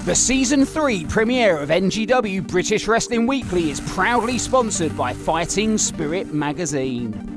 The Season 3 premiere of NGW British Wrestling Weekly is proudly sponsored by Fighting Spirit magazine.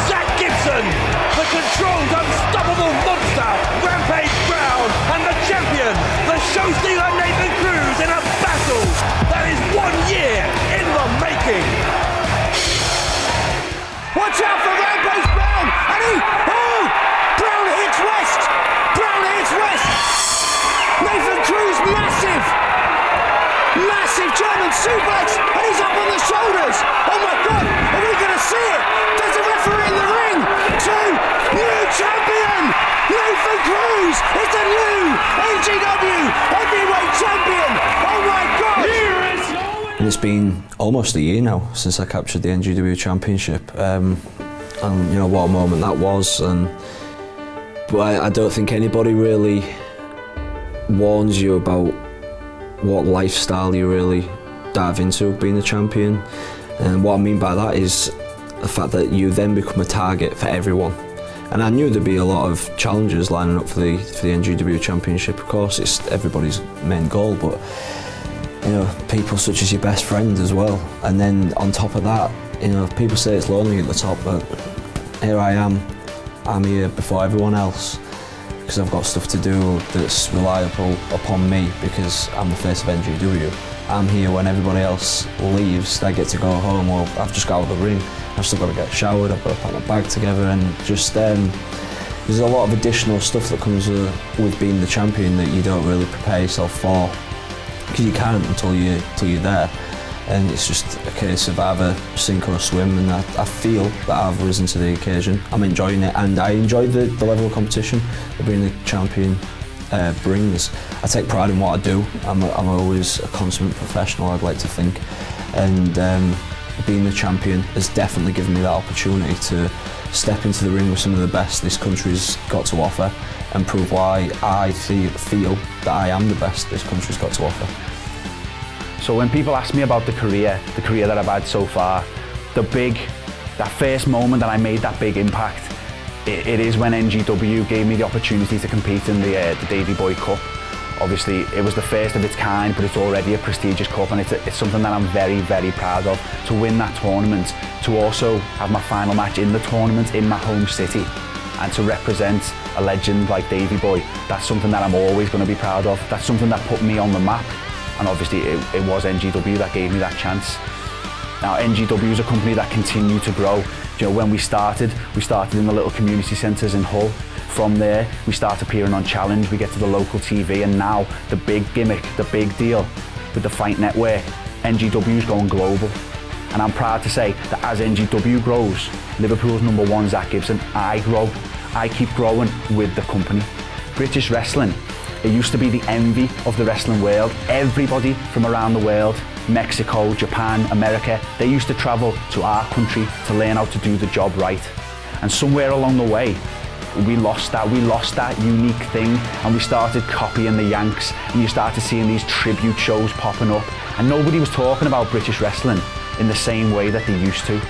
ZACK GIBSON, the controlled unstoppable monster, Rampage Brown, and the champion, the show stealer Nathan Cruz, in a battle that is 1 year in the making. Watch out for Rampage Brown, and Brown hits West, Nathan Cruz, massive German suplex, and he's up on the shoulders. Oh my God, are we going to see it? There's a referee in the ring. New champion, Nathan Cruz is the new NGW heavyweight champion. Oh my God. And it's been almost a year now since I captured the NGW championship, and you know what a moment that was. But I don't think anybody really warns you about what lifestyle you really dive into being a champion. And what I mean by that is the fact that you then become a target for everyone. And I knew there'd be a lot of challenges lining up for the NGW championship. Of course, it's everybody's main goal, but you know, people such as your best friend as well. And then on top of that, you know, people say it's lonely at the top, but here I am. I'm here before everyone else because I've got stuff to do that's reliable upon me because I'm the face of NGW. I'm here when everybody else leaves, they get to go home. Well, I've just got out of the ring. I've still got to get showered, I've got to pack my bag together, and just there's a lot of additional stuff that comes with being the champion that you don't really prepare yourself for, because you can't until you're there. And it's just a case of either sink or swim, and I feel that I've risen to the occasion. I'm enjoying it, and I enjoy the level of competition that being the champion brings. I take pride in what I do. I'm always a consummate professional, I'd like to think, and being the champion has definitely given me that opportunity to step into the ring with some of the best this country's got to offer and prove why I feel that I am the best this country's got to offer. So when people ask me about the career that I've had so far, that first moment that I made that big impact, it is when NGW gave me the opportunity to compete in the Davy Boy Cup. Obviously, it was the first of its kind, but it's already a prestigious cup, and it's something that I'm very, very proud of. To win that tournament, to also have my final match in the tournament in my home city, and to represent a legend like Davy Boy, that's something that I'm always going to be proud of. That's something that put me on the map. And obviously it was NGW that gave me that chance. Now NGW is a company that continued to grow. You know, when we started in the little community centres in Hull. From there, we start appearing on Challenge, we get to the local TV, and now the big gimmick, the big deal with the Fight Network, NGW is going global. And I'm proud to say that as NGW grows, Liverpool's #1 ZACK GIBSON, I grow. I keep growing with the company. British wrestling, it used to be the envy of the wrestling world. Everybody from around the world, Mexico, Japan, America, they used to travel to our country to learn how to do the job right. And somewhere along the way, we lost that unique thing, and we started copying the Yanks, and you started seeing these tribute shows popping up, and nobody was talking about British wrestling in the same way that they used to.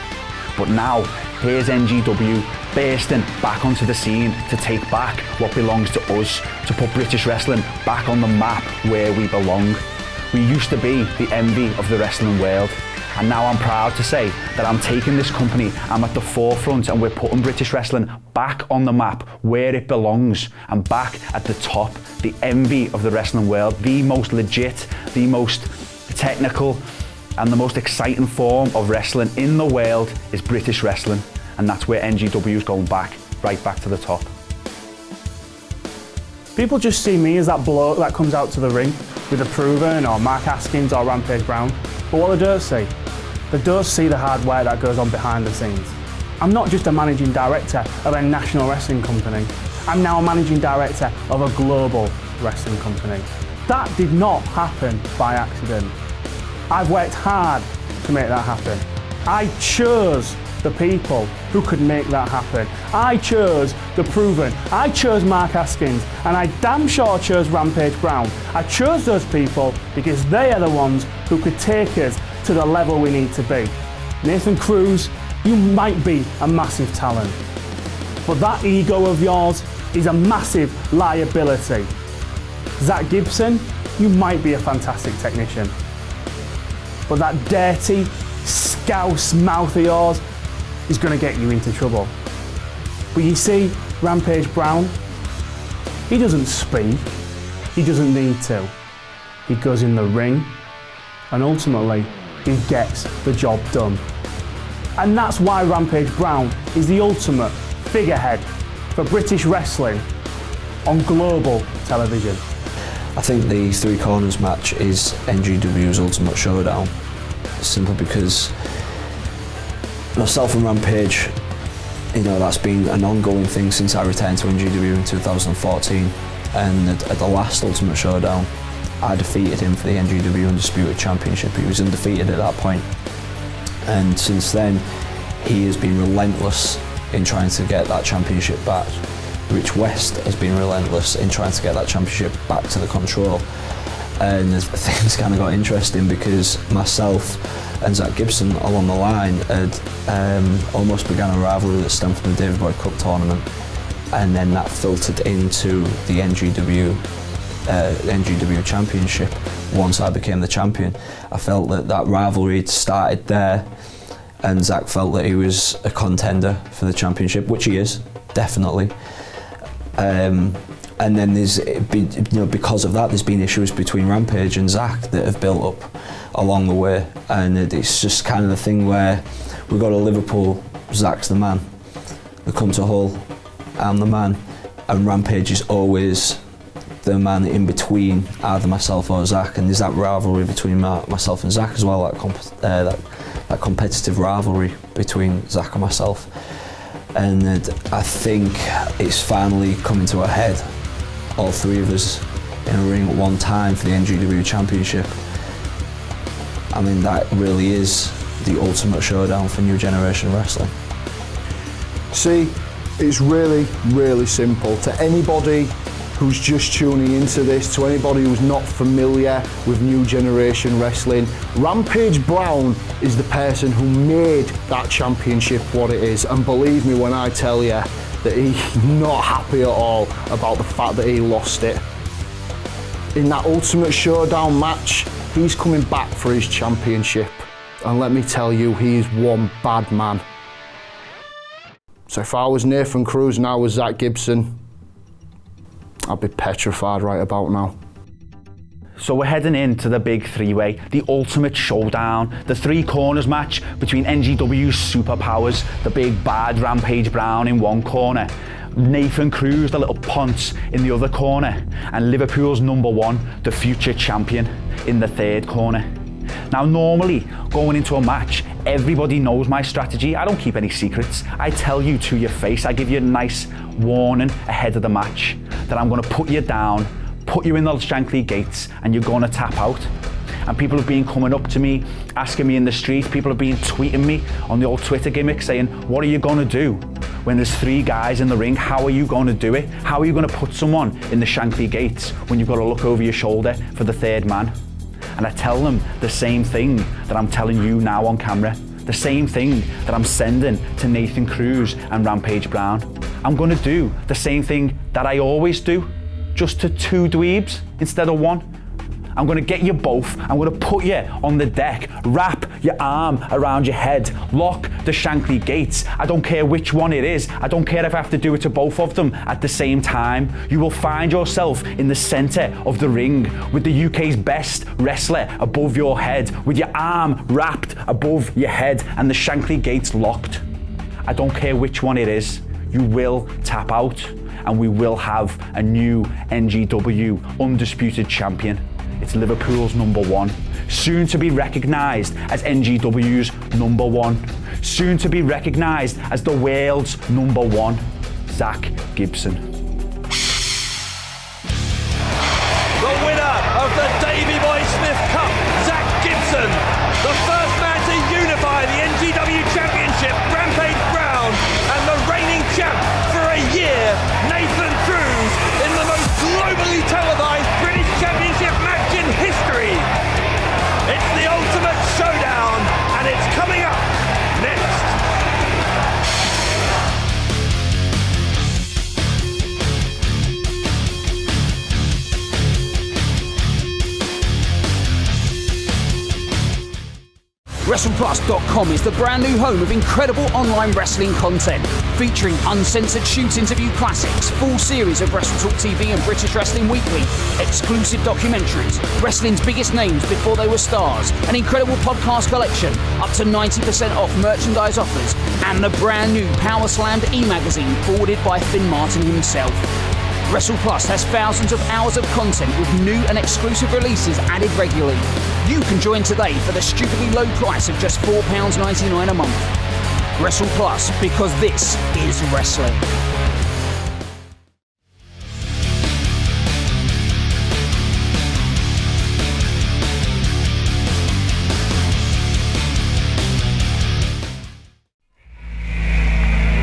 But now, here's NGW bursting back onto the scene to take back what belongs to us, to put British wrestling back on the map where we belong. We used to be the envy of the wrestling world, and now I'm proud to say that I'm taking this company, I'm at the forefront, and we're putting British wrestling back on the map where it belongs, and back at the top, the envy of the wrestling world, the most legit, the most technical, and the most exciting form of wrestling in the world is British wrestling, and that's where NGW is going back, right back to the top. People just see me as that bloke that comes out to the ring, with The Proven or Mark Haskins or Rampage Brown. But what they don't see the hard work that goes on behind the scenes. I'm not just a managing director of a national wrestling company. I'm now a managing director of a global wrestling company. That did not happen by accident. I've worked hard to make that happen. I chose the people who could make that happen. I chose The Proven. I chose Mark Haskins, and I damn sure chose Rampage Brown. I chose those people because they are the ones who could take us to the level we need to be. Nathan Cruz, you might be a massive talent, but that ego of yours is a massive liability. ZACK GIBSON, you might be a fantastic technician, but that dirty, scouse mouth of yours is going to get you into trouble. But you see, Rampage Brown, he doesn't speak, he doesn't need to. He goes in the ring, and ultimately, he gets the job done. And that's why Rampage Brown is the ultimate figurehead for British wrestling on global television. I think the Three Corners match is NGW's ultimate showdown, simply because myself and Rampage, that's been an ongoing thing since I returned to NGW in 2014, and at the last Ultimate Showdown, I defeated him for the NGW Undisputed Championship. He was undefeated at that point, and since then he has been relentless in trying to get that championship back. Rich West has been relentless in trying to get that championship back to the Control, and things kind of got interesting because myself and ZACK GIBSON along the line had almost began a rivalry that stemmed from the David Boy Cup tournament, and then that filtered into the NGW Championship once I became the champion. I felt that rivalry had started there, and ZACK felt that he was a contender for the championship, which he is, definitely. And then there's been, because of that, there's been issues between Rampage and ZACK that have built up along the way, and it's just kind of the thing where we go to Liverpool, ZACK's the man. We come to Hull, I'm the man, and Rampage is always the man in between either myself or ZACK, and there's that rivalry between myself and ZACK as well, that competitive rivalry between ZACK and myself. And I think it's finally coming to a head, all three of us in a ring at one time for the NGW Championship. I mean, that really is the ultimate showdown for new generation wrestling. See, it's really, really simple. To anybody who's just tuning into this, to anybody who's not familiar with new generation wrestling, Rampage Brown is the person who made that championship what it is. And believe me when I tell you that he's not happy at all about the fact that he lost it. In that Ultimate Showdown match, he's coming back for his championship. And let me tell you, he's one bad man. So if I was Nathan Cruz and I was ZACK GIBSON, I'd be petrified right about now. So we're heading into the big three-way, the Ultimate Showdown, the Three Corners match between NGW's superpowers, the big bad Rampage Brown in one corner, Nathan Cruz, the little ponce, in the other corner, and Liverpool's #1, the future champion, in the third corner. Now normally, going into a match, everybody knows my strategy. I don't keep any secrets. I tell you to your face, I give you a nice warning ahead of the match that I'm going to put you down, put you in those Shankly gates, and you're going to tap out. And people have been coming up to me, asking me in the street, people have been tweeting me on the old Twitter gimmick saying, what are you going to do when there's three guys in the ring? How are you going to do it? How are you going to put someone in the Shankly gates when you've got to look over your shoulder for the third man? And I tell them the same thing that I'm telling you now on camera, the same thing that I'm sending to Nathan Cruz and Rampage Brown. I'm going to do the same thing that I always do, just to two dweebs instead of one. I'm going to get you both, I'm going to put you on the deck, wrap your arm around your head, lock the Shankly gates. I don't care which one it is, I don't care if I have to do it to both of them at the same time. You will find yourself in the centre of the ring with the UK's best wrestler above your head, with your arm wrapped above your head and the Shankly gates locked. I don't care which one it is, you will tap out and we will have a new NGW Undisputed Champion. It's Liverpool's #1. Soon to be recognised as NGW's #1. Soon to be recognised as the world's #1. ZACK GIBSON. The winner of the Davy Boy Smith Cup, ZACK GIBSON. The first man to unify the NGW Championship, Rampage Brown, and the reigning champ for a year, Nathan Cruz, in the most globally televised British Championship match in history. It's the ultimate showdown, and it's coming up next. WrestlePlus.com is the brand new home of incredible online wrestling content, featuring uncensored shoot interview classics, full series of WrestleTalk TV and British Wrestling Weekly, exclusive documentaries, wrestling's biggest names before they were stars, an incredible podcast collection, up to 90% off merchandise offers, and the brand new Power Slammed e-magazine forwarded by Finn Martin himself. WrestlePlus has thousands of hours of content with new and exclusive releases added regularly. You can join today for the stupidly low price of just £4.99 a month. WrestlePlus, because this is wrestling.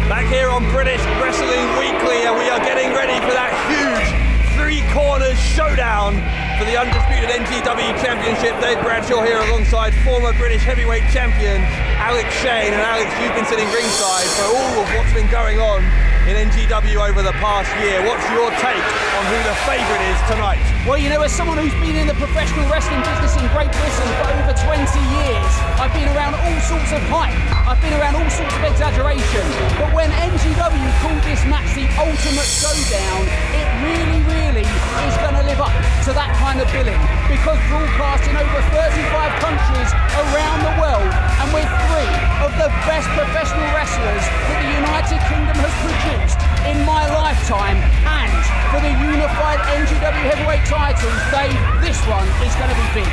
Back here on British Wrestling Weekly, and we are getting ready for that huge three-corners showdown for the undisputed NGW Championship. Dave Bradshaw here alongside former British heavyweight champion Alex Shane. And Alex, you've been sitting ringside for all of what's been going on in NGW over the past year. What's your take on who the favourite is tonight? Well, you know, as someone who's been in the professional wrestling business in Great Britain for over 20 years, I've been around all sorts of hype. I've been around all sorts of exaggeration. But when NGW called this match the ultimate showdown, it really is going to live up to that kind of billing. Because broadcast in over 35 countries around the world, and with 3 of the best professional wrestlers that the United Kingdom has produced in my lifetime, and for the unified NGW heavyweight titles, Dave, this one is going to be big.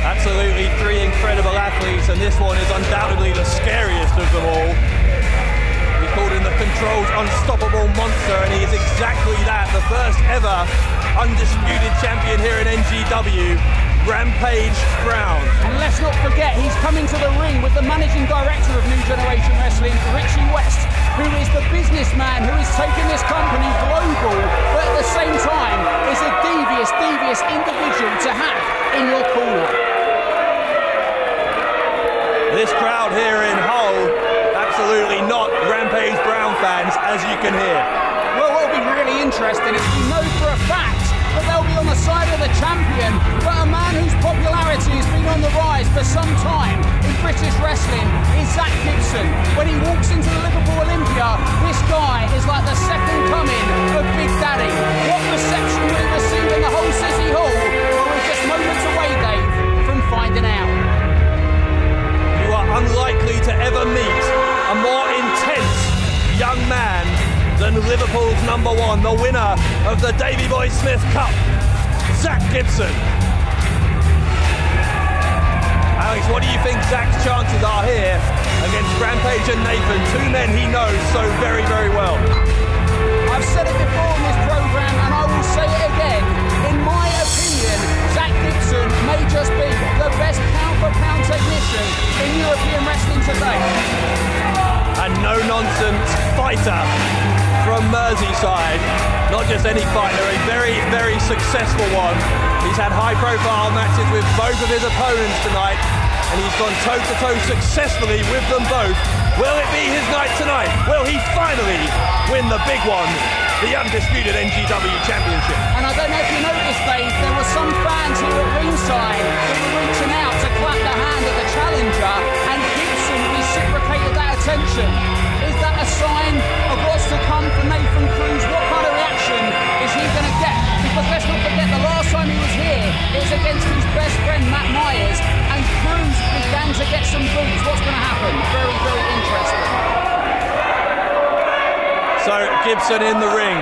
Absolutely, 3 incredible athletes, and this one is undoubtedly the scariest of them all. We called him the Control's unstoppable monster, and he is exactly that, the first ever undisputed champion here in NGW, Rampage Brown. And let's not forget, he's coming to the ring with the managing director of New Generation Wrestling, Richie West, who is the businessman who is taking this company global, but at the same time is a devious individual to have in your corner. This crowd here in Hull, absolutely not Rampage Brown fans, as you can hear. Well, what'll be really interesting is we know for a fact that they'll be on the side of the champion, but a man whose popularity has been on the rise for some time in British wrestling is ZACK GIBSON. When he walks into the Liverpool Olympia, this guy is like the second coming of Big Daddy. What reception will he receive in the whole City Hall? Well, we're just moments away, Dave, from finding out. You are unlikely to ever meet a more intense young man than Liverpool's #1, the winner of the Davy Boy Smith Cup, ZACK GIBSON. Alex, what do you think ZACK's chances are here against Rampage and Nathan, 2 men he knows so very well? I've said it before on this programme, and I will say it again. In my opinion, ZACK GIBSON may just be the best pound-for-pound technician in European wrestling today. A no-nonsense fighter from Merseyside. Not just any fighter, a very successful one. He's had high-profile matches with both of his opponents tonight, and he's gone toe-to-toe successfully with them both. Will it be his night tonight? Will he finally win the big one, the undisputed NGW Championship? And I don't know if you noticed, Dave, there were some fans here at ringside that were reaching out to clap the hand of the challenger, and Gibson reciprocated that attention. Is that a sign of what's to come for Nathan Cruz? What kind of reaction is he going to get? Because let's not forget, the last time he was here, it was against his best friend Matt Myers, and Cruz began to get some boots. What's going to happen? Very interesting. So Gibson in the ring,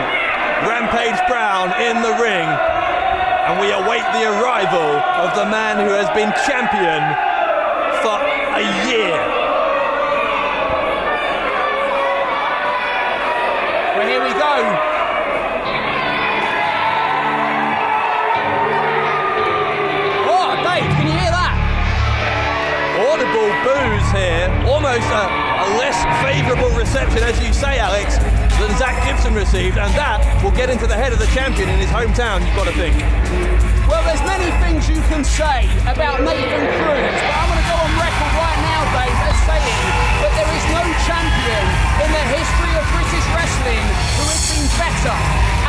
Rampage Brown in the ring. And we await the arrival of the man who has been champion for a year. Well, here we go. Oh, Dave, can you hear that? Audible boos here, almost a less favourable reception, as you say, Alex, than Zack Gibson received, and that will get into the head of the champion in his hometown, you've got to think. Well, there's many things you can say about Nathan Cruz, but I'm going to go on record right now, Dave, as saying that there is no champion in the history of British wrestling who has been better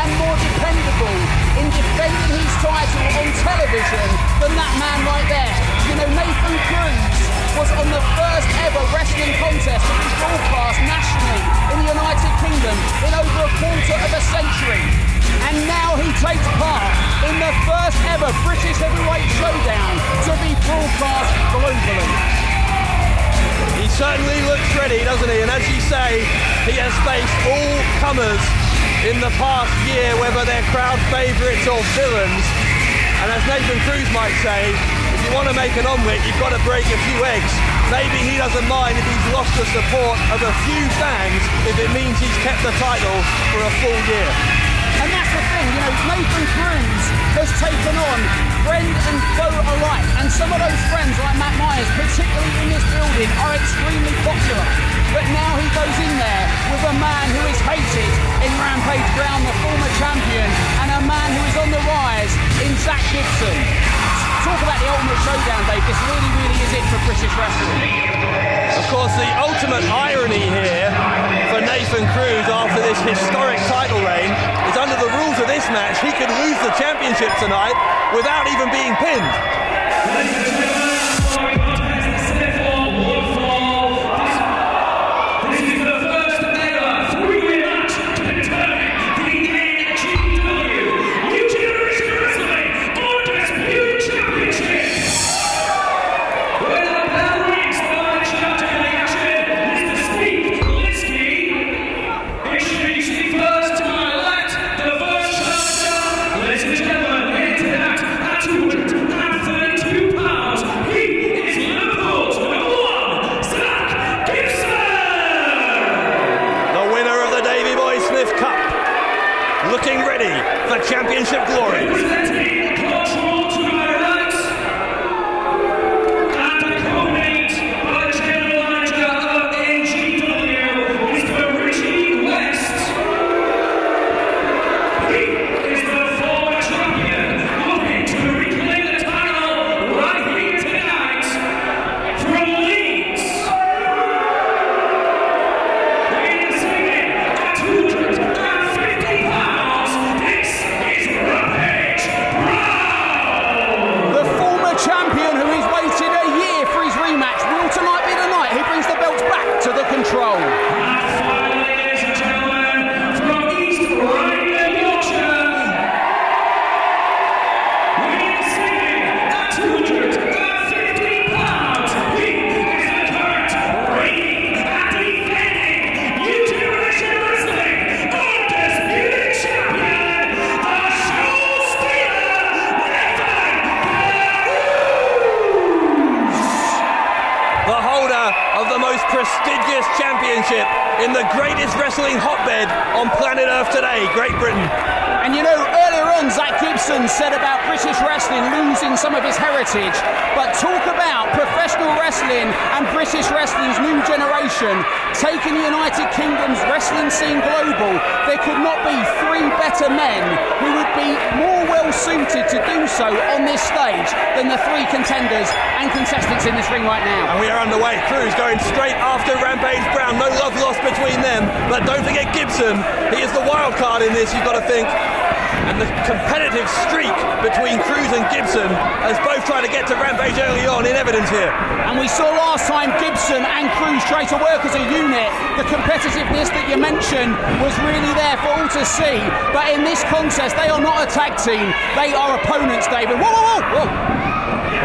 and more dependable in defending his title on television than that man right there. You know, Nathan Cruz was on the first ever wrestling contest to be broadcast nationally in the United Kingdom in over a quarter of a century. And now he takes part in the first ever British Heavyweight Showdown to be broadcast globally. He certainly looks ready, doesn't he? And as you say, he has faced all comers in the past year, whether they're crowd favourites or villains. And as Nathan Cruz might say, if you want to make an omelette, you've got to break a few eggs. Maybe he doesn't mind if he's lost the support of a few fans if it means he's kept the title for a full year. And that's the thing, you know, Nathan Cruz has taken on friend and foe alike. And some of those friends, like Matt Myers, particularly in this building, are extremely popular. But now he goes in there with a man who is hated in Rampage Brown, the former champion, and a man who is on the rise in Zack Gibson. Talk about the ultimate showdown, Dave. This really, really is it for British wrestling. Of course, the ultimate irony here for Nathan Cruz after this historic title reign is under the rules of this match, he could lose the championship tonight without even being pinned. Looking ready for championship glory. Prestigious championship in the greatest wrestling hotbed on planet Earth today, Great Britain. And you know, earlier on, Zack Gibson said about British wrestling losing some of his heritage, but talk about professional wrestling and British wrestling's new generation taking the United Kingdom's wrestling scene global. There could not be three better men who would be more well suited to do so on this stage than the three contenders and contestants in this ring right now. And we are underway. Cruz going straight after Rampage Brown. No love lost between them, but don't forget Gibson. He is the wild card in this, you've got to think. And the competitive streak between Cruz and Gibson as both try to get to Rampage early on in evidence here. And we saw last time Gibson and Cruz try to work as a unit. The competitiveness that you mentioned was really there for all to see. But in this contest, they are not a tag team. They are opponents, David. Whoa, whoa, whoa, whoa.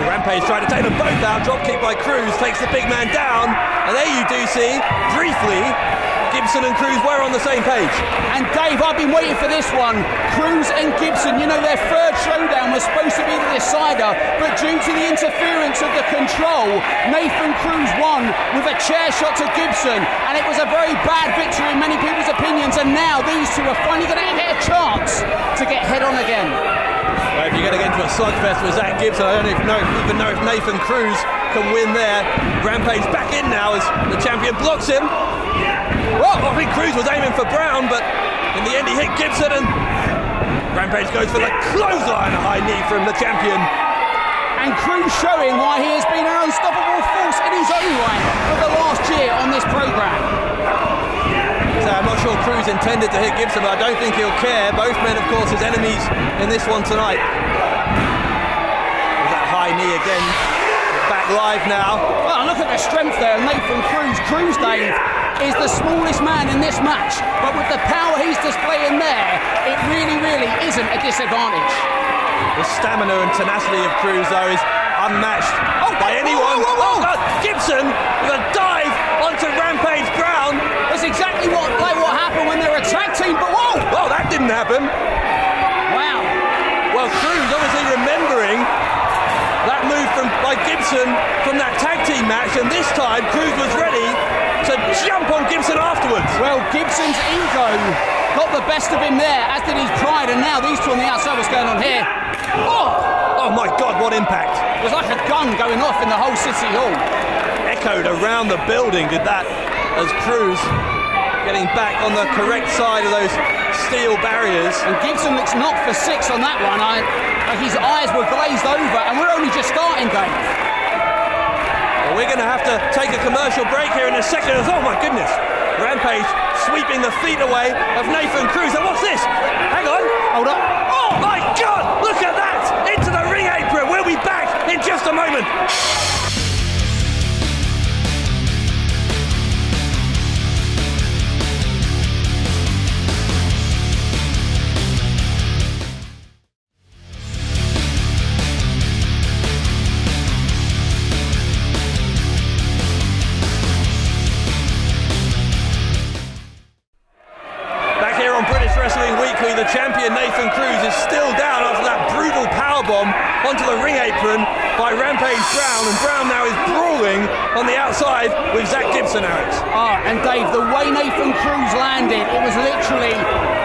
Rampage trying to take them both out. Drop kick by Cruz takes the big man down. And there you do see, briefly, Gibson and Cruz were on the same page. And Dave, I've been waiting for this one. Cruz and Gibson, you know, their third showdown was supposed to be the decider, but due to the interference of the control, Nathan Cruz won with a chair shot to Gibson, and it was a very bad victory in many people's opinions, and now these two are finally going to get a chance to get head-on again. Well, if you're going to get into a slugfest with Zack Gibson, I don't even know if Nathan Cruz can win there. Rampage back in now as the champion blocks him. Well, I think Cruz was aiming for Brown, but in the end he hit Gibson, and Rampage goes for the clothesline, a high knee from the champion. And Cruz showing why he has been an unstoppable force in his own right for the last year on this programme. So I'm not sure Cruz intended to hit Gibson, but I don't think he'll care. Both men, of course, his enemies in this one tonight. With that high knee again. Back live now. Well, look at the strength there, Nathan Cruz. Cruz, Dave, is the smallest man in this match, but with the power he's displaying there, it really, really isn't a disadvantage. The stamina and tenacity of Cruz, though, is unmatched by anyone. Oh, God, Gibson with a dive onto Rampage Brown. That's exactly what happened when they're a tag team, but whoa! Oh, that didn't happen. Wow. Well, Cruz obviously remembering that move by Gibson from that tag team match, and this time Cruz was ready to jump on Gibson afterwards. Well, Gibson's ego got the best of him there, as did his pride, and now these two on the outside. What's going on here? Oh my God, what impact. It was like a gun going off in the whole City Hall. Echoed around the building, did that, as Cruz getting back on the correct side of those steel barriers. And Gibson looks knocked for 6 on that one. His eyes were glazed over, and we're only just starting, Dave. Well, we're going to have to take a commercial break here in a second. Oh my goodness, Rampage sweeping the feet away of Nathan Cruz. And what's this? Hang on. Hold up. Oh my God, look at that! Into the ring apron. We'll be back in just a moment. The champion Nathan Cruz is still down after that brutal powerbomb onto the ring apron by Rampage Brown, and Brown now is brawling on the outside with Zack Gibson, Alex. And Dave, the way Nathan Cruz landed, it was literally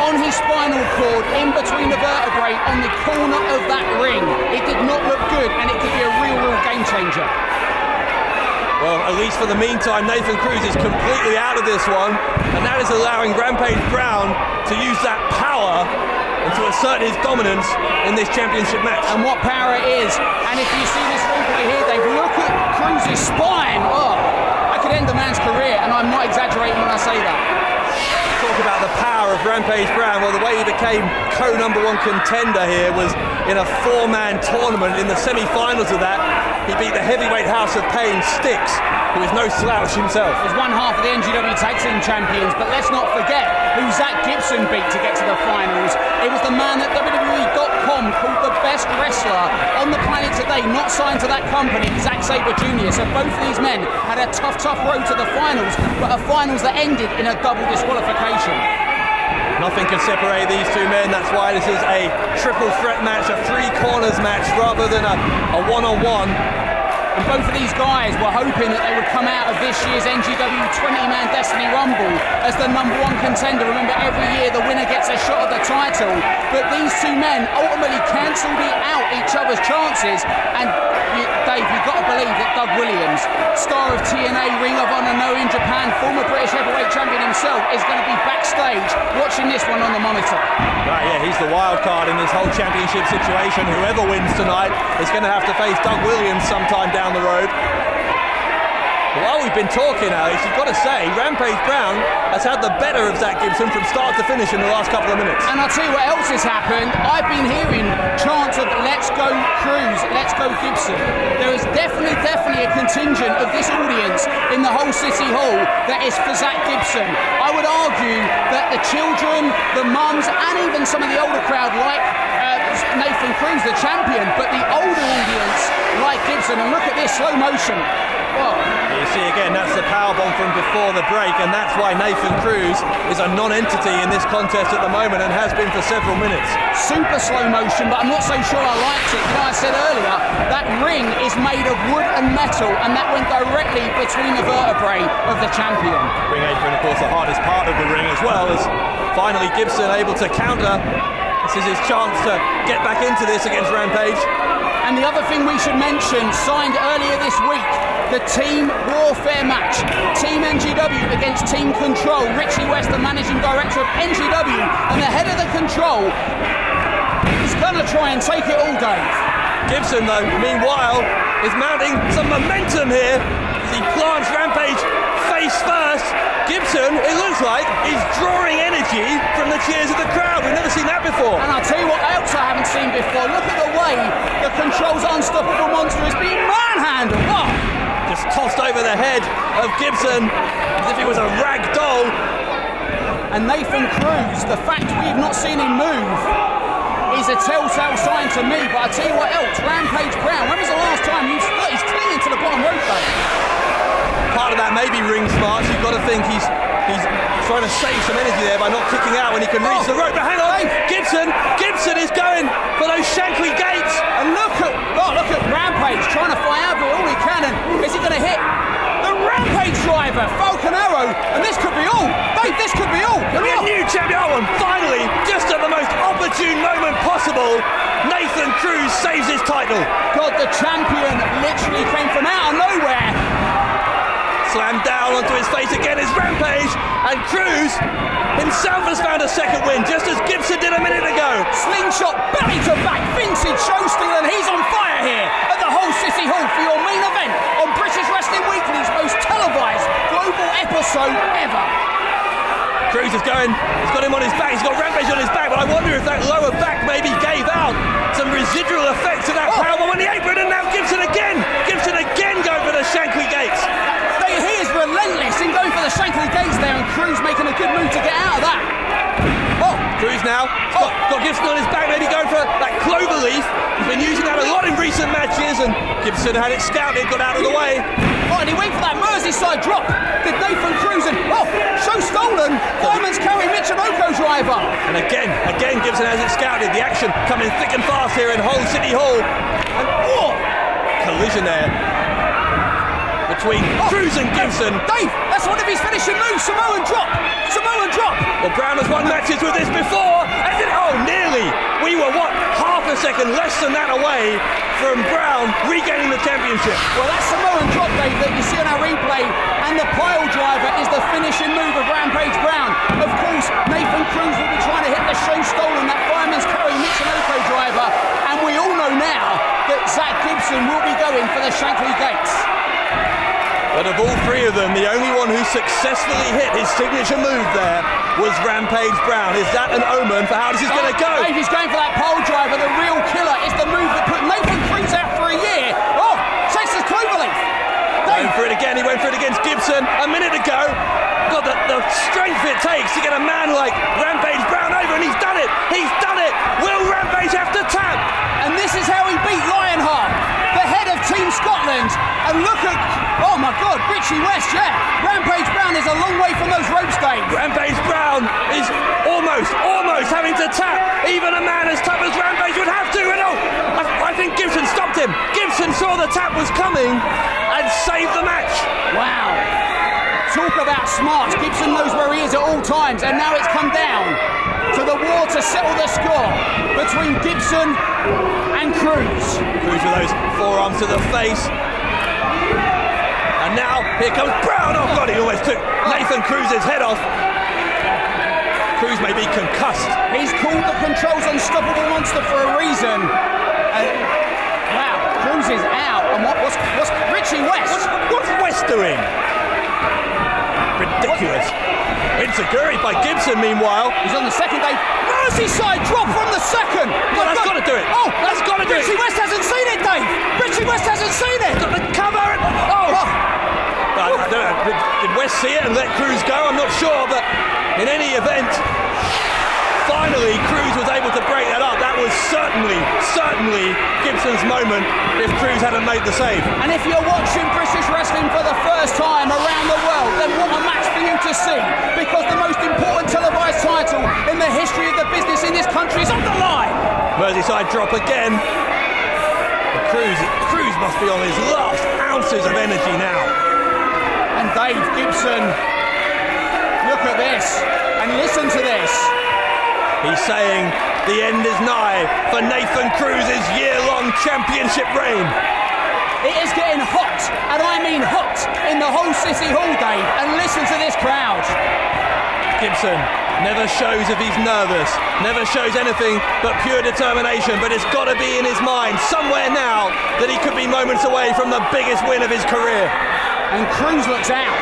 on his spinal cord, in between the vertebrae, on the corner of that ring. It did not look good, and it could be a real game changer. Well, at least for the meantime, Nathan Cruz is completely out of this one, and that is allowing Rampage Brown to use that power and to assert his dominance in this championship match. And what power it is. And if you see this replay here, Dave, look at Cruz's spine. Oh, I could end the man's career, and I'm not exaggerating when I say that. Talk about the power of Rampage Brown. Well, the way he became co-number 1 contender here was in a 4-man tournament. In the semi-finals of that, he beat the heavyweight House of Pain, Styx, who is no slouch himself. He's one half of the NGW Tag Team Champions, but let's not forget who Zack Gibson beat to get to the finals. It was the man that WWE.com called the best wrestler on the planet today, not signed to that company, Zack Sabre Jr. So both of these men had a tough road to the finals, but a finals that ended in a double disqualification. Nothing can separate these two men. That's why this is a triple threat match, a 3 corners match rather than a one-on-one. And both of these guys were hoping that they would come out of this year's NGW 20-man Destiny Rumble as the #1 contender. Remember, every year the winner gets a shot at the title, but these two men ultimately cancelled out each other's chances. And Dave, you've got to believe that Doug Williams, star of TNA, Ring of Honor, No in Japan, former British heavyweight champion himself, is going to be backstage watching this one on the monitor. Right, yeah, he's the wild card in this whole championship situation. Whoever wins tonight is going to have to face Doug Williams sometime down the road. While we've been talking, Alex, you've got to say, Rampage Brown has had the better of Zack Gibson from start to finish in the last couple of minutes. And I'll tell you what else has happened. I've been hearing chants of "Let's go Cruz, let's go Gibson." There is definitely a contingent of this audience in the whole City Hall that is for Zack Gibson. I would argue that the children, the mums, and even some of the older crowd like Nathan Cruz, the champion, but the older audience like Gibson. And look at this slow motion. Whoa. You see again, that's the powerbomb from before the break, and that's why Nathan Cruz is a non-entity in this contest at the moment and has been for several minutes. Super slow motion, but I'm not so sure I liked it. You know, I said earlier, that ring is made of wood and metal, and that went directly between the vertebrae of the champion. Ring apron, of course, the hardest part of the ring, as well as finally Gibson able to counter. This is his chance to get back into this against Rampage. And the other thing we should mention, signed earlier this week, the Team Warfare match. Team NGW against Team Control. Richie West, the managing director of NGW, and the head of the Control, is going to try and take it all, Dave. Gibson, though, meanwhile, is mounting some momentum here as he plants Rampage face first. Gibson, it looks like, is drawing energy from the cheers of the crowd. We've never seen that before. And I'll tell you what else I haven't seen before. Look at the way the Control's unstoppable monster is being manhandled. Oh. Just tossed over the head of Gibson as if he was a rag doll. And Nathan Cruz, the fact we've not seen him move is a telltale sign to me. But I'll tell you what else, Rampage Brown, when was the last time he's clinging to the bottom rope, though? Part of that may be ring smarts. You've got to think he's trying to save some energy there by not kicking out when he can reach the rope. But hang on, Gibson is going for those Shankly gates. And look at Rampage trying to fly out of it all he can. And is he going to hit the Rampage driver, Falcon Arrow? And this could be all. Dave, this could be all. Could be a new champion. Oh, and finally, just at the most opportune moment possible, Nathan Cruz saves his title. God, the champion literally came from out of nowhere. Slammed down onto his face again is Rampage, and Cruz himself has found a second win, just as Gibson did a minute ago. Slingshot belly to back, vintage show steal, and he's on fire here at the Hull City Hall for your main event on British Wrestling Weekly's most televised global episode ever. Cruz is going, he's got him on his back, he's got Rampage on his back, but I wonder if that lower back maybe gave out some residual effects of that powerbomb on the apron, and now Gibson again going for the Shankly gates. He is relentless in going for the Shankly gates there, and Cruz making a good move to get out of that. Cruz now, got Gibson on his back, maybe going for that clover leaf. He's been using that a lot in recent matches, and Gibson had it scouted, got out of the way. And he went for that Merseyside drop. Did Nathan Cruz, and show stolen. Fireman's carry Michinoku driver. And again, Gibson has it scouted. The action coming thick and fast here in Hull City Hall. And collision there between Cruz and Gibson. Dave, that's one of his finishing moves. Samoan drop. Well, Brown has won matches with this before. And nearly. We were, half a second less than that away from Brown regaining the championship. Well, that Samoan drop, Dave, that you see on our replay, and the pile driver is the finishing move of Rampage Brown. Of course, Nathan Cruz will be trying to hit the show stolen, that fireman's carry Michinoku driver, and we all know now that ZACK Gibson will be going for the Shankly gates. But of all three of them, the only one who successfully hit his signature move there was Rampage Brown. Is that an omen for how this is going to go? Dave, he's going for that pole driver, the real killer. It's the move that put Nathan Cruz out for a year. Texas Cloverleaf. He went for it against Gibson a minute ago. God, the strength it takes to get a man like Rampage Brown over, and he's done it. Will Rampage have to tap? And this is how he beat Lionheart, the head of Team Scotland. And look at, oh my God, Richie West, Rampage Brown is a long way from those ropes, Dave. Rampage Brown is almost having to tap. Even a man as tough as Rampage would have to. And I think Gibson stopped him. Gibson saw the tap was coming and saved the match. Wow. Talk about smarts. Gibson knows where he is at all times, and now it's come down to the war to settle the score between Gibson and Cruz. Cruz with those forearms to the face. And now, here comes Brown. Oh God, he almost took Nathan Cruz's head off. Cruz may be concussed. He's called the Control's unstoppable monster for a reason. Wow, Cruz is out. And what's Richie West? What's West doing? Ridiculous. Enziguri by Gibson, meanwhile. He's on the second, Dave. Merseyside drop from the second. Well, that's got to do it. That's got to do it. Richie West hasn't seen it, Dave. Richie West hasn't seen it. Got the cover. I don't know. Did West see it and let Cruz go? I'm not sure, but in any event, finally Cruz was able to break that up. That was certainly Gibson's moment if Cruz hadn't made the save. And if you're watching British wrestling for the first time around the world, then what a match for you to see, because the most important televised title in the history of the business in this country is on the line. Merseyside drop again. Cruz must be on his last ounces of energy now. And Dave Gibson, look at this and listen to this. He's saying the end is nigh for Nathan Cruz's year-long championship reign. It is getting hot, and I mean hot, in the whole City Hall, Dave, and listen to this crowd. Gibson never shows if he's nervous, never shows anything but pure determination, but it's got to be in his mind somewhere now that he could be moments away from the biggest win of his career. And Cruz looks out.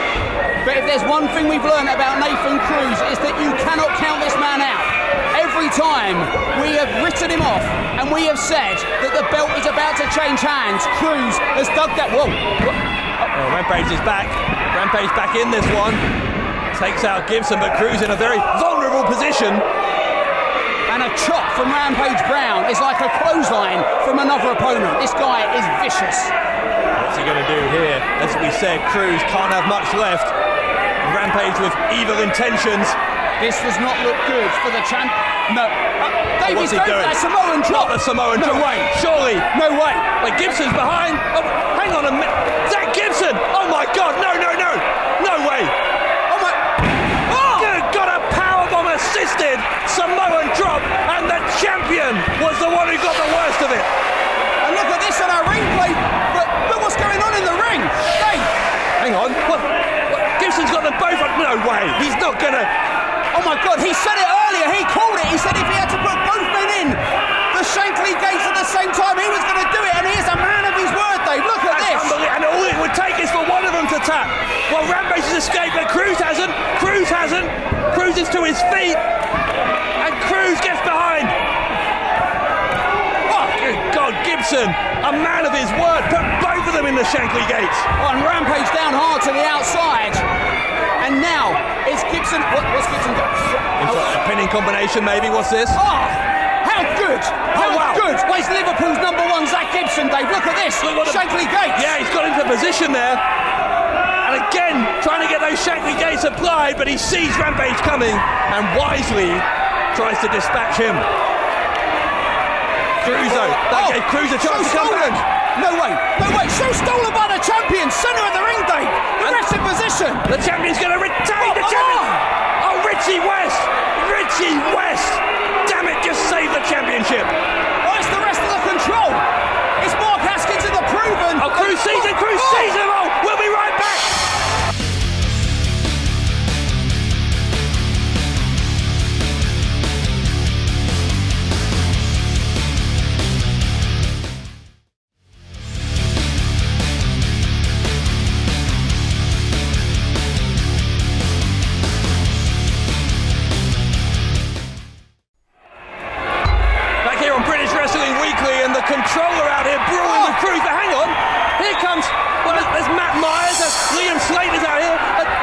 But if there's one thing we've learned about Nathan Cruz, is that you cannot count this man out. Every time we have written him off and we have said that the belt is about to change hands, Cruz has dug that. Whoa. Oh, Rampage is back. Rampage back in this one. Takes out Gibson, but Cruz in a very vulnerable position. And a chop from Rampage Brown is like a clothesline from another opponent. This guy is vicious. What's he going to do here? As we said, Cruz can't have much left. Rampage with evil intentions. This does not look good for the champ. No. Dave, What's he going doing? for that Samoan drop. Not the Samoan drop. No way. Surely. No way. Wait, Gibson's behind. Oh, hang on a minute. Zack Gibson. Oh my God. No. No way. Oh my. Oh! Good God, a powerbomb assisted Samoan drop, and the champion was the one who got the worst of it. And look at this on our replay. Look what's going on in the ring. Dave. Hang on. What? Gibson's got them both. No way. He's not gonna. Oh my God, he said it earlier, he called it. He said if he had to put both men in the Shankly gates at the same time, he was going to do it, and he is a man of his word, Dave. Look at this. And all it would take is for one of them to tap. Well, Rampage has escaped, but Cruz hasn't. Cruz is to his feet, and Cruz gets behind. Oh, good God, Gibson, a man of his word, put both of them in the Shankly gates. Oh, and Rampage down hard to the outside. And now it's Gibson. What's Gibson got? A pinning combination, maybe. What's this? Oh, how good! How wow. good! Where's Liverpool's #1, Zack Gibson, Dave? Look at this. Shankly gates. Yeah, he's got into position there. And again, trying to get those Shankly gates applied, but he sees Rampage coming and wisely tries to dispatch him. Cruz, though. That gave Cruz a chance to come back. No way. Show stolen by the champion. Centre of the ring, Dave. The rest in position. The champion's going to retain the champion. Oh, Richie West. Damn it, just saved the championship. Oh, it's the rest of the control. It's Mark Haskins in the proven. Oh, Cruz sees him. Oh, we'll be right back. Controller out here brawling with Cruz, but hang on, here comes, well, there's Matt Myers, Liam Slater's out here,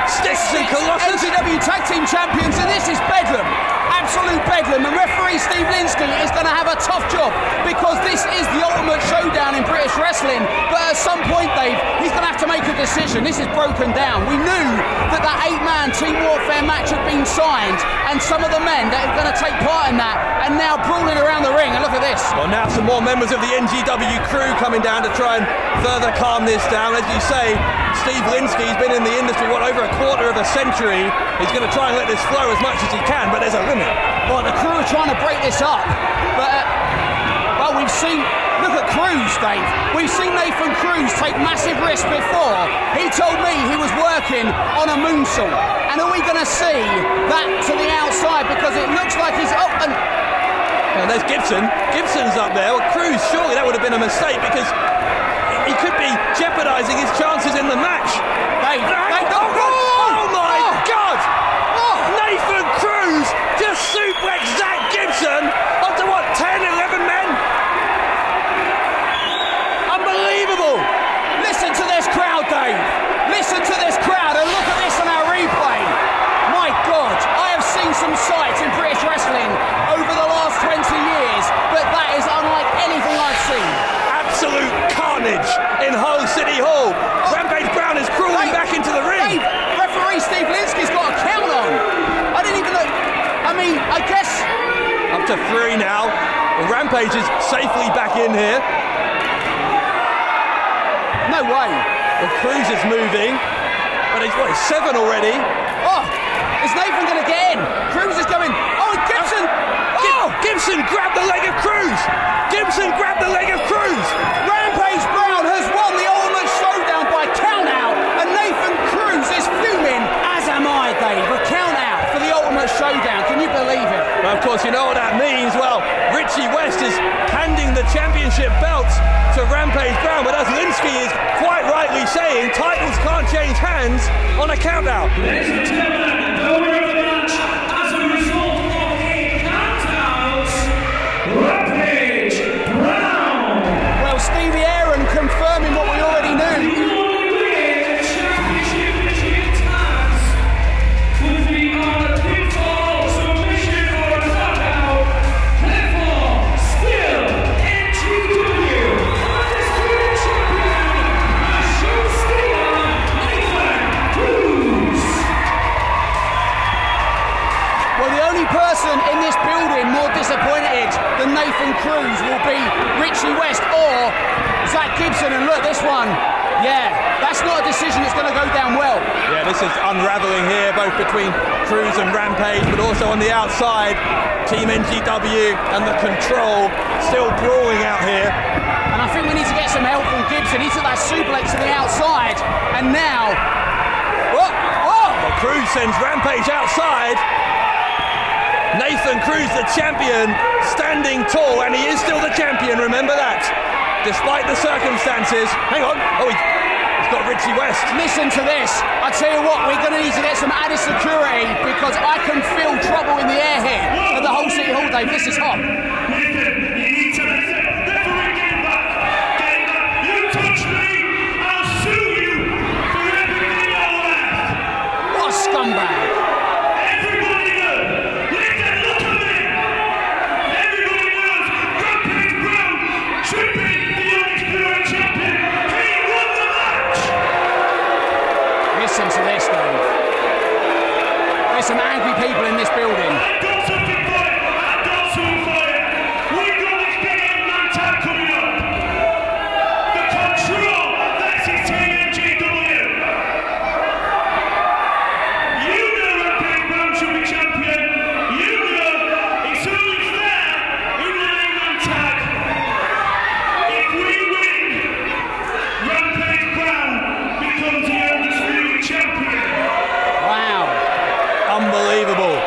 Styx and Colossus. NCW Tag Team Champions, and this is bedlam, absolute bedlam, and referee Steve Linsky is going to have a tough job, because this is the ultimate showdown in British wrestling, but at some point, Dave, he's going to have to make a decision. This is broken down. We knew that 8-man Team Warfare match had been signed, and some of the men that are going to take part in that are now brawling around the ring, and look at this. Well, now some more members of the NGW crew coming down to try and further calm this down. As you say, Steve Linsky's been in the industry, over a quarter of a century. He's going to try and let this flow as much as he can, but there's a limit. Well, the crew are trying to break this up, but, well, we've seen, look at Cruz, Dave. We've seen Nathan Cruz take massive risks before. He told me he was working on a moonsault. And are we going to see that to the outside? Because it looks like he's up and... Well, there's Gibson. Gibson's up there. Well, Cruz, surely that would have been a mistake, because he could be jeopardising his chances in the match. Dave, oh my God! Nathan Cruz just suplexed Zack Gibson onto what, 10, 11 men? Unbelievable! Listen to this crowd, Dave. Listen to this crowd, and look at this on our replay. My God, I have seen some sights in British wrestling over the last 20 years, but that to 3 now. Well, Rampage is safely back in here. No way. Well, Cruz is moving, but he's 7 already. Oh, is Nathan going to get in? Cruz is going. Oh, Gibson. Oh, Gibson grabbed the leg of Cruz. Gibson grabbed the leg of Cruz. Rampage Brown has won the Ultimate Showdown by count-out, and Nathan Cruz is fuming, as am I, Dave. A count-out for the Ultimate Showdown. Can you believe it? Well, of course, you know what that means. Well, Richie West is handing the championship belt to Rampage Brown, but as Linsky is quite rightly saying, titles can't change hands on a count-out. Ladies and gentlemen, the winner of the match as a result of a count-out, Rampage Brown. Well, Stevie Aaron confirming what we already knew. In this building more disappointed than Nathan Cruz will be Richie West or Zack Gibson. And look, this one, yeah, that's not a decision that's going to go down well. Yeah, this is unravelling here, both between Cruz and Rampage, but also on the outside, Team NGW and the Control still brawling out here. And I think we need to get some help from Gibson. He took that suplex to the outside, and now, well, Cruz sends Rampage outside. Nathan Cruz, the champion, standing tall, and he is still the champion, remember that. Despite the circumstances. Hang on. Oh, he's got Richie West. Listen to this. I tell you what, we're going to need to get some added security because I can feel trouble in the air here at the whole City Hall, Dave. This is hot. Nathan, you need to definitely get back. Get back. You touch me, I'll sue you for everything I left. What a scumbag. Listen to this, Dave. There's some angry people in this building. I've got something for you. I've got something for you. We've got this big man tag coming up. The Control versus Team NGW. You know Rampage Brown should be champion. You know it's only fair in the 9-man tag. If we win, Rampage Brown becomes the undisputed champion. Wow. Unbelievable.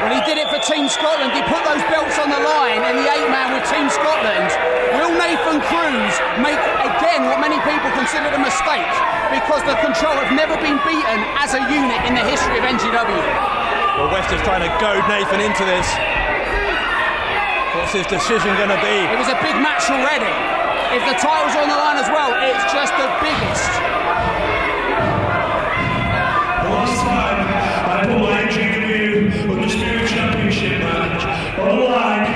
When he did it for Team Scotland, he put those belts on the line in the 8-man with Team Scotland. Will Nathan Cruz make, again, what many people considered a mistake? Because the Control have never been beaten as a unit in the history of NGW. Well, West is trying to goad Nathan into this. What's his decision going to be? It was a big match already. If the title's on the line as well, it's just the biggest. Last time, I put my NGW Undisputed Championship match on the line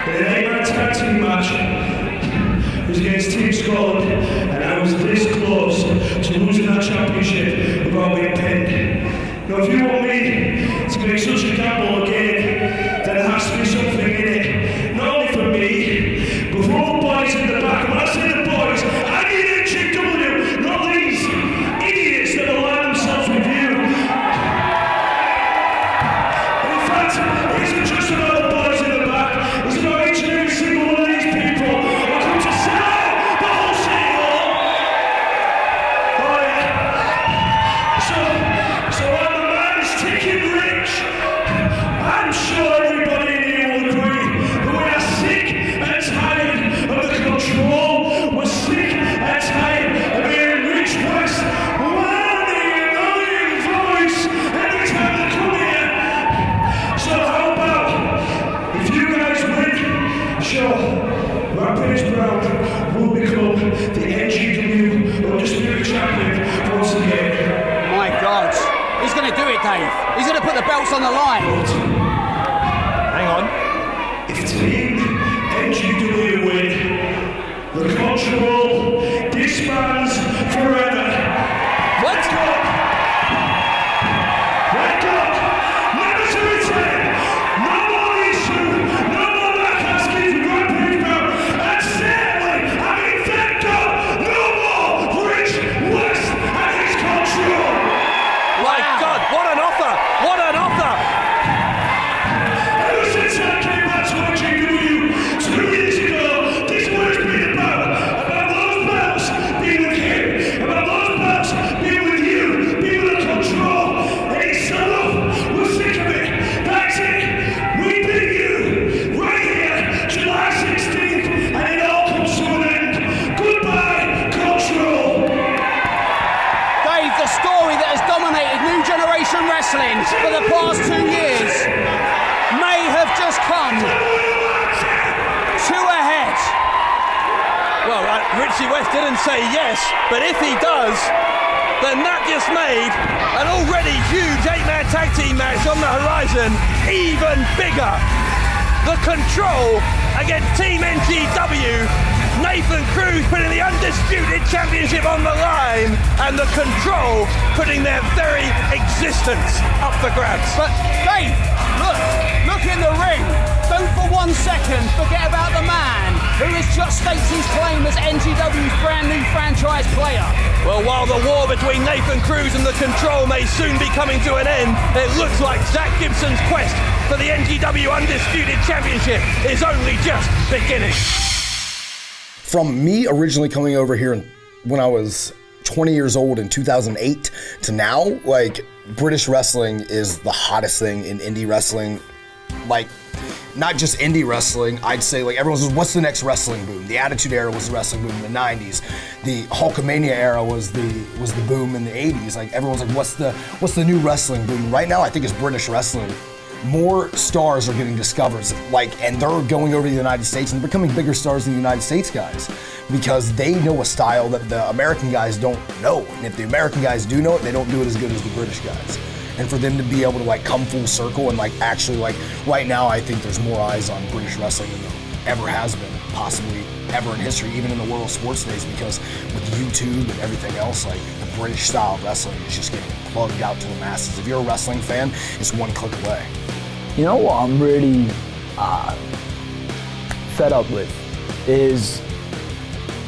in an 8-man tag team match. It was against Team Scotland, and I was this close to losing that championship without being pinned. Now, if you want me to make such a gamble again, then there has to be something in it. Not only for me, but for all the boys in the back. When I say the boys, I mean NGW, not these idiots that align themselves with you. In fact, it isn't just about the boys in the back, it's about each and every single one of these people who come to sell out the whole City Hall. Oh yeah. So when the man is ticking rich, I'm sure everybody in here will agree that we are sick and tired of the Control. We're sick and tired of hearing Rich West whining and annoying voice every time they come here. So how about if you guys win, sure, Rampage Brown will become the NGW Undisputed Champion once again. My God. He's going to do it, Dave. He's going to put the belts on the line. Hang on. If Team NGW win, the Control disbands forever. What? Wake up! Never to return! No more issue! Wrestling for the past 2 years may have just come to a head. Well, Richie West didn't say yes, but if he does, then that just made an already huge 8-man tag team match on the horizon even bigger. The Control against Team NGW. Nathan Cruz putting the undisputed championship on the line, and the Control putting their very existence up for grabs. But Dave, look in the ring. Don't for 1 second forget about the man who has just staked his claim as NGW's brand new franchise player. Well, while the war between Nathan Cruz and the Control may soon be coming to an end, it looks like ZACK GIBSON's quest for the NGW Undisputed Championship is only just beginning. From me originally coming over here when I was 20 years old in 2008 to now, like, British wrestling is the hottest thing in indie wrestling. Like, not just indie wrestling, I'd say, like, everyone says, what's the next wrestling boom? The Attitude Era was the wrestling boom in the 90s. The Hulkamania era was the boom in the 80s. Like, everyone's like, what's the new wrestling boom? Right now, I think it's British wrestling. More stars are getting discovered, like, and they're going over to the United States and becoming bigger stars than the United States guys, because they know a style that the American guys don't know. And if the American guys do know it, they don't do it as good as the British guys. And for them to be able to, like, come full circle and, like, actually, like, right now, I think there's more eyes on British wrestling than there ever has been, possibly ever in history, even in the world of sports days, because with YouTube and everything else, like, the British style of wrestling is just getting plugged out to the masses. If you're a wrestling fan, it's one click away. You know what I'm really fed up with is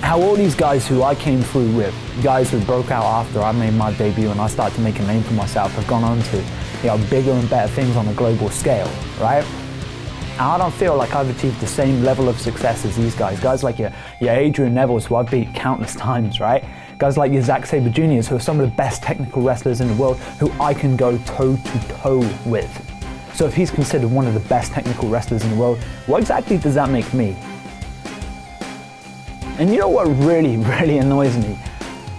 how all these guys who I came through with, guys who broke out after I made my debut and I started to make a name for myself, have gone on to, you know, bigger and better things on a global scale, right? And I don't feel like I've achieved the same level of success as these guys. Guys like your Adrian Nevilles, who I've beat countless times, right? Guys like your Zack Sabre Jr.'s, who are some of the best technical wrestlers in the world, who I can go toe to toe with. So if he's considered one of the best technical wrestlers in the world, what exactly does that make me? And you know what really, really annoys me?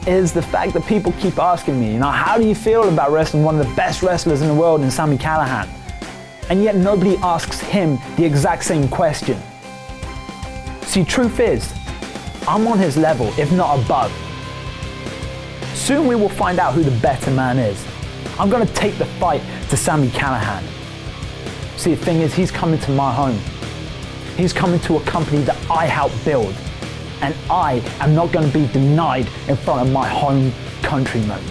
Is the fact that people keep asking me, you know, how do you feel about wrestling one of the best wrestlers in the world in Sami Callihan? And yet nobody asks him the exact same question. See, truth is, I'm on his level, if not above. Soon we will find out who the better man is. I'm gonna take the fight to Sami Callihan. See, the thing is, he's coming to my home. He's coming to a company that I helped build. And I am not going to be denied in front of my home countrymen.